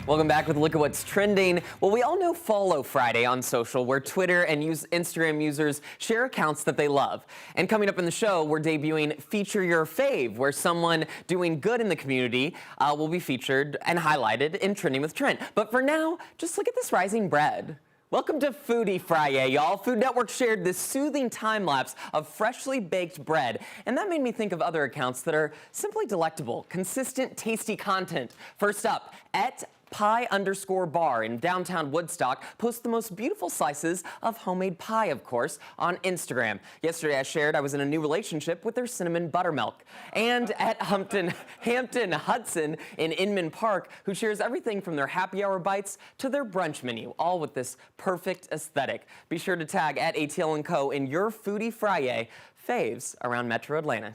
Welcome back with a look at what's trending. Well, we all know Follow Friday on social, where Twitter and Instagram users share accounts that they love. And coming up in the show, we're debuting Feature Your Fave, where someone doing good in the community will be featured and highlighted in Trending with Trent. But for now, just look at this rising bread. Welcome to Foodie Fri-yay, y'all. Food Network shared this soothing time-lapse of freshly baked bread, and that made me think of other accounts that are simply delectable, consistent, tasty content. First up, @pie_bar in downtown Woodstock posts the most beautiful slices of homemade pie, of course, on Instagram. Yesterday I shared I was in a new relationship with their cinnamon buttermilk. And at Hampton Hudson in Inman Park, who shares everything from their happy hour bites to their brunch menu, all with this perfect aesthetic. Be sure to tag @ATL & Co in your Foodie Fri-yay faves around Metro Atlanta.